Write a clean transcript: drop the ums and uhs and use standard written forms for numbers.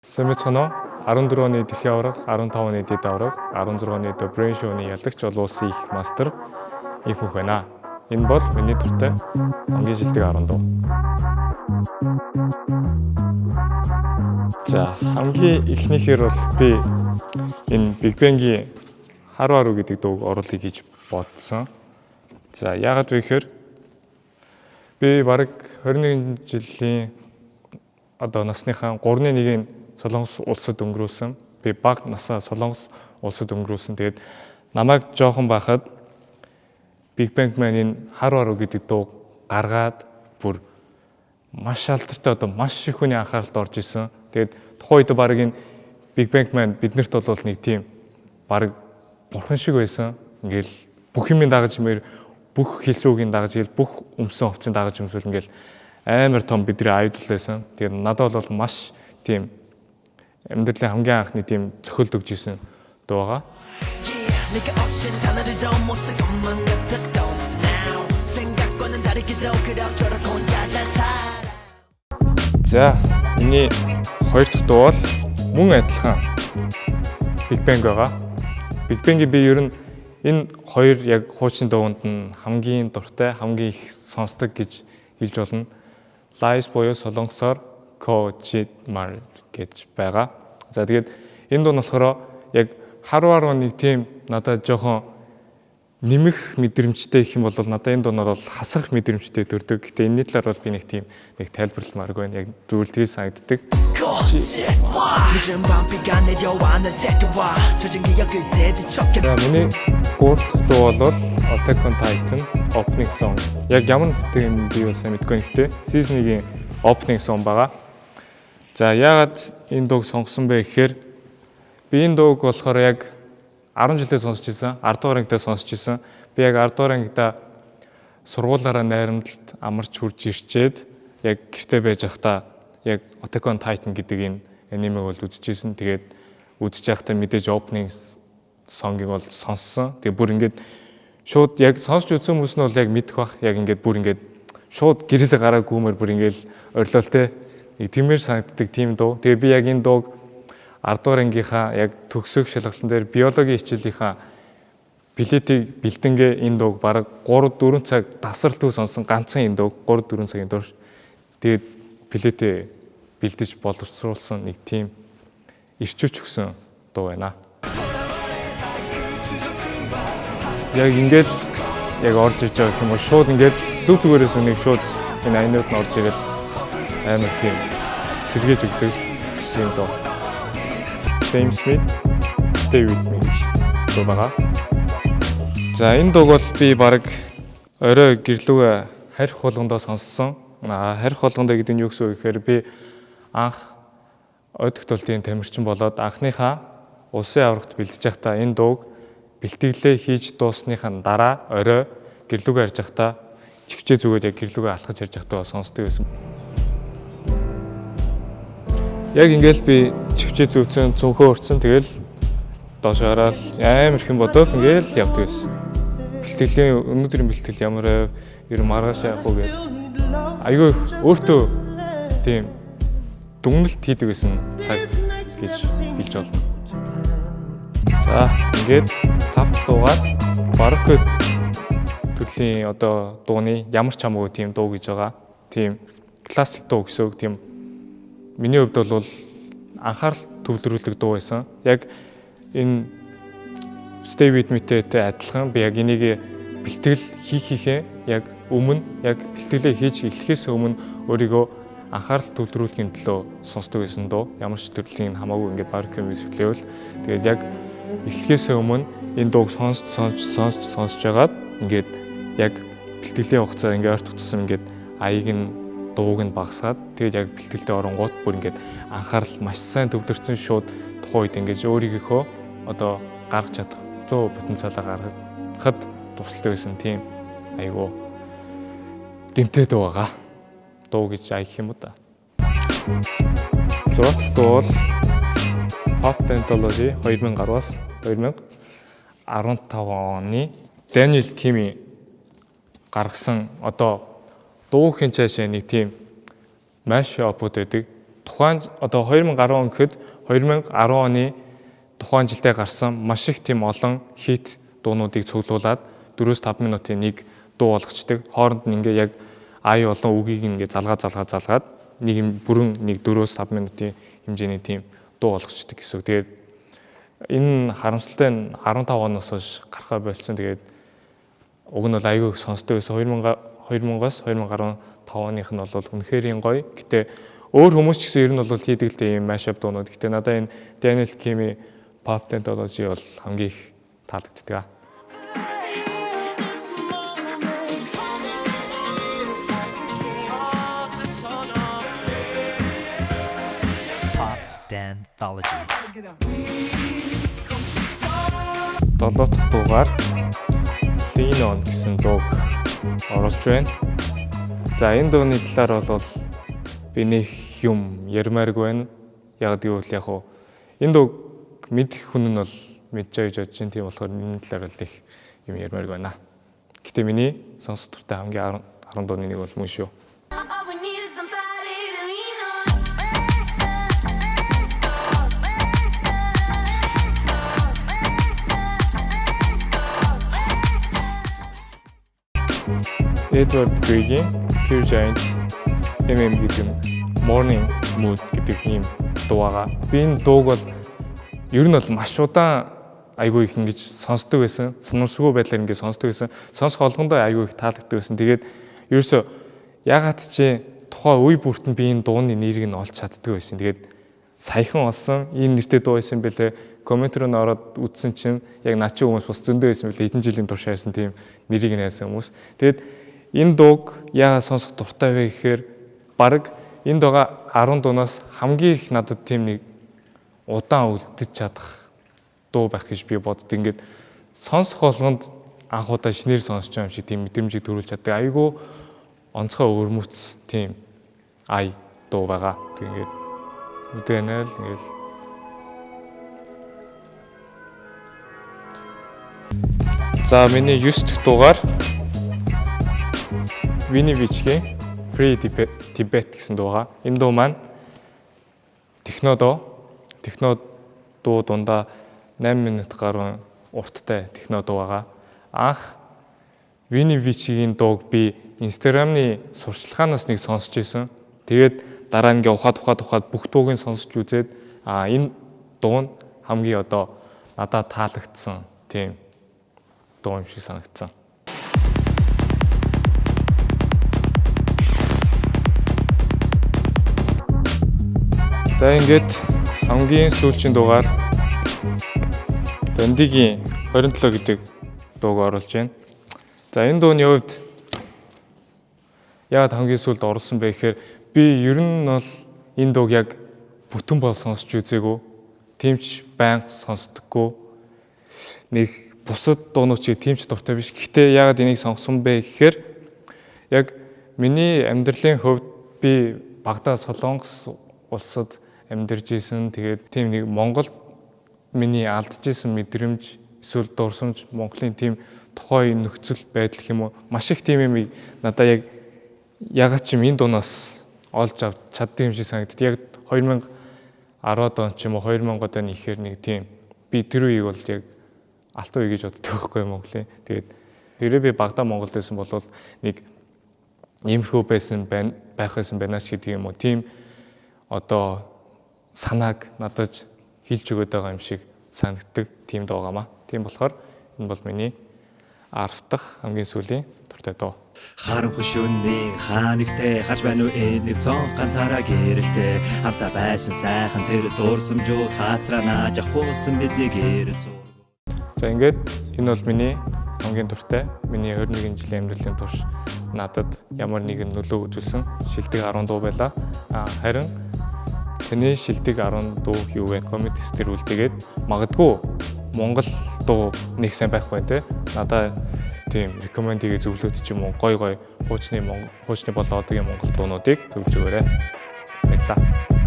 Сэмэцгэнэ 14 оны дэлхийн аварга, 15 оны дэд аварга, 16 оны The Brain Show-ны ялагч олон улсын их мастер их мөх байна. Энэ бол миний дуртай хамгийн шилдэг 10 дуу. За хамгийн эхнийхээр бол би энэ Big Bang-ийн Харуу харуу гэдэг дууг оруулъя гэж бодсон. За яагаад вэ гэхээр би бараг 21 жилийн насныхаа 3/1-ийг Солонгос улсад өнгөрүүлсэн. Би бага насаа Солонгос улсад өнгөрүүлсэн. Тэгээд намайг жоохон байхад Big Bang маань энэ Харуу харуу гэдэг дуу гаргаад бүр маш алдартай маш их хүний анхааралд орж исэн. Тэгээд тухайн үед баг энэ Big Bang маань биднэрт бол нэг тийм баг бурхан шиг байсан. Ингээл бүх юмыг дагаж мэр бүх хэлсүүгийн дагаж ил бүх өмсөн хувцсыг дагаж өмсөл ингээл амар том бидний айдол байсан. Тэгээд надад бол маш тийм амьдралын хамгийн анхны тийм цохилт өгж исэн дуу байгаа. За миний хоёр дахь дуу бол мөн адилхан Big Bang байгаа. Big Bang-ийг би ер нь энэ хоёр яг хуучин дуунд нь хамгийн дуртай, хамгийн их сонсдог гэж хэлж болно. Lies буюу солонгосоор Kojimaru гэж байгаа. За тэгээд энэ дуу нь болохоор яг харуу харуу нэг тийм надад жоохон нэмэх мэдрэмжтэй гэх юм бол надад энэ дуунаар бол хасах мэдрэмжтэй төрдөг. Гэтэ энэний талаар бол би нэг тайлбарламааргүй байна. Яг зүгээр тгий санагддаг. Миний гурав дахь дуу бол Attack on Titan opening song. Яг ямар нэртэй юм би бол сайн мэдгүй нэгтэй. Season 1-ийн opening song байгаа. За яагаад энэ дууг сонгосон бэ гэхээр би энэ дууг болохоор яг 10 жилдээ сонсч ирсэн, 10 дугаар ангидаа сонсч ирсэн. Би яг 10 дугаар ангидаа сургуулаараа найрамдалд амарч хурж ирчээд яг гэртээ байж байхдаа яг Attack on Titan гэдэг энэ анимыг бол үзчихсэн. Тэгээд үзэж байхдаа мэдээж opening song-ыг бол сонссон. Тэгээд бүр ингээд шууд яг сонсч үзсэн хүмүүс нь бол яг мэдэх бах. Яг ингээд бүр ингээд шууд гэрээсээ гараа гүмээр бүр ингээд орилолтой нэг тиймэр санагддаг тийм дуу. Тэгээ би яг энэ дууг 10 дугаар ангийнхаа яг төгсөх шалгалтын дээр биологийн хичээлийнхаа билетийг бэлдэнгээ энэ дууг бараг 3-4 цаг тасралтгүй сонсон ганцхан энэ дууг 3-4 цагийн турш тэгээд билетээ бэлдэж боловсруулсан нэг тийм ирчүүч өгсөн дуу байна. Яг ингээл яг орж иж байгаа юм уу шууд ингээл зүгээрээс үнийг шууд энэ айнууд нь орж ирэл амар тийм сэргээж өгдөг юм дуу. Sam Smith Stay With Me гэж дуу байгаа. За энэ дууг бол би баг орой гэрлүүгээ харих болгондоо сонссон. Харих болгондоо гэдэг нь юу гэсэн үг гэхээр би анх ойд тогтолтын тамирчин болоод анхныхаа улсын аврагт бэлдэж байхдаа энэ дууг бэлтгэлээ хийж дуусныхаа дараа орой гэрлүүгээ харж байхдаа чивчээ зүгээд яг гэрлүүгээ алхаж харж байхдаа сонсдог байсан. Яг ингээл би чивчээ зүвцэн цүнхөө өрцөн тэгэл доош хараад амар их юм бодвол ингээл явдаг байсан. Бэлтгэлийн өнөөдрийн бэлтгэл ямар ер маргааш явах уу гэдэг айгүй өөртөө тийм дүгнэлт хийдэг байсан цаг гэж хэлж болно. За ингээд 5 дахь дуугаар Baroque төрлийн дууны ямар ч хамаагүй тийм дуу гэж байгаа. Тийм классик дуу гэсэн үг тийм миний хувьд бол анхаарал төвлөрүүлдэг дуу байсан. Яг энэ Stay With Me-тэй адилхан би яг энийг бэлтгэл хийхээ яг өмнө яг бэлтгэлээ хийж эхлэхээс өмнө өөрийгөө анхаарал төвлөрүүлэхийн төлөө сонсдог байсан дуу. Ямар ч төрлийн хамаагүй ингээд Baroque music level. Тэгээд яг эхлэхээс өмнө энэ дууг сонсож байгаад ингээд яг бэлтгэлийн хугацаа ингээд ойртох тусам ингээд аяыг нь дууг нь багасгаад тэгээд яг бэлтгэлтэй оронгууд бүр ингээд анхаарал маш сайн төвлөрсөн шууд тухайн үед ингээд өөрийнхөө гаргаж чадах 100% потенциалаа гаргахад тусалдаг байсан тийм айгуу дэмтэй дуу байгаа. Дуу гэж аях юм уу та. 6 дахь дуу бол Pop Anthology 2010-аас 2015 оны Daniel Kim гаргасан дуугийн цаашаа нэг тийм маш опод байдаг. тухайн одоо 2010 он гэхэд 2010 оны тухайн жилдээ гарсан маш их тийм олон хит дуунуудыг цуглуулад 4-5 минутын нэг дуу болгочдөг. Хооронд нь ингээ яг ая олон үгийг ингээ залгаад нэг юм бүрэн нэг 4-5 минутын хэмжээний тийм дуу болгочдөг гэсэн. Тэгээд энэ харамсалтай нь 15 оноос хойш гарахаа болцсон. Тэгээд уг нь бол аягүй их сонсдог байсан. 2000-аас 2015 оных нь бол үнэхээр гоё. Гэтэ өөр хүмүүс ч гэсэн ер нь бол хийдэг л ийм mashup дуунууд. Гэтэ надад энэ Daniel Kim-ийн Pop Anthology бол хамгийн их таалагддаг. Pop Anthology. 7 дахь дугаар Lean On гэсэн дууг оруулж байна. За энэ дууны талаар бол би нэг юм ярмааргүй байна. Яг гэвэл яг энэ дууг мэдэх хүн нь бол мэдж байж бодож байна. Тийм болохоор энэ талаар л их юм ярмааргүй байна. Гэтэ миний сонсох дуртай хамгийн 10 дууны нэг бол мөн шүү. Edward Grieg-ийн Pure Giant MM гэдэг Morning Mood гэдэг ийм дуу байгаа. Би энэ дууг бол ер нь бол маш удаан айгүй их ингэж сонсдог байсан. Санамсаргүй байдлаар ингэж сонсдог байсан. Сонсох олгондоо айгүй их таалагддаг байсан. Тэгээд ерөөсөө ягаад чи тухайн үе бүртэн би энэ дууны нэрийг нь олж чаддаг байсан. Тэгээд саяхан олсон энэ нэртэй дуу байсан бэлээ. Коммент руу ороод үзсэн чинь яг наа чи хүмүүс бас зөндөө байсан бэлээ. Хэдэн жилийн турш хайсан тийм нэрийг нь хайсан хүмүүс. Тэгээд энэ дууг яагаад сонсох дуртай вэ гэхээр баг энэ дууга 10 дуунаас хамгийн их надад тийм нэг удаан үлдэж чадах дуу байх гэж би бодд. Ингээд сонсох болгонд анх удаа шинээр сонсч байгаа юм шиг тийм мэдрэмжийг төрүүлж чаддаг. Айгүй онцгой өвөрмөц тийм ай дуу байгаа. Тэгээд үдэнэ л ингээл за миний 9 дахь дугаар Winnie Beach-ийн Free Tibet гэсэн дууга. Энэ дуу маань техно дуу дундаа 8 минут гаруй урттай техно дуу байгаа. Анх Winnie Beach-ийн дууг би Instagram-ны сурчлагаанаас нэг сонсч ирсэн. Тэгээд дараа нь ингээ ухаад бүх дууг нь сонсч үзээд энэ дуу нь хамгийн одоо надад таалагдсан тийм дуу юм шиг санагдсан. За ингээд хамгийн сүүлчийн дугаар Бандигийн 27 гэдэг дууг оруулж байна. За энэ дууны хувьд яагаад хамгийн сүүлд оруулсан бэ гэхээр би ер нь бол энэ дууг яг бүтэн бол сонсч үзээгүй. Тимч байнга сонсдоггүй. Нэг бусад дуунууд чиг тимч дуртай биш. Гэхдээ яагаад энийг сонгосон бэ гэхээр яг миний амьдралын хувьд би багадаа Солонгос улсад амьдарч исэн. Тэгээд тийм нэг Монголд миний алдж исэн мэдрэмж эсвэл дурсамж Монголын тийм тухайн нөхцөл байдал гэх юм уу маш их тийм юм надад ягаад ч юм энэ дуунаас олж авч чаддаг юм шиг санагдав. Яг 2010 он ч юм уу 2000 оны ихээр нэг тийм би тэр үеийг бол яг алтан үе гэж боддог байхгүй Монголын. Тэгээд хэрэг би багадаа Монголд байсан бол нэг иймэрхүү байх байсан байнаас гэдэг юм уу тийм одоо санааг надад хэлж өгöd байгаа юм шиг санагддаг тийм дуугамаа. Тийм болохоор энэ бол миний 10 дахь хамгийн сүүлийн дуртай дуу. Харанхуй шөнийн ханигтэй харж байна уу энэ цон ганцаараа гэрэлтэй хамтаа байсан сайхан тэр дурсамжууд хацраа нааж авахсан бидний гэрэл зур. За ингээд энэ бол миний хамгийн дуртай миний 21 жилийн амьдралын турш надад ямар нэгэн нөлөө үзүүлсэн шилдэг 10 дуу байлаа. Харин таны шилдэг 10 дуу юу вэ? Коммент дээр үлдээгээд магадгүй Монгол дуу нэг сайн байхгүй те. Надаа тийм рекоменд хийгээ зөвлөд ч юм уу гой хуучны болоо одоогийн Монгол дуунуудыг зөвлөж өгөөрэй. Баярлалаа.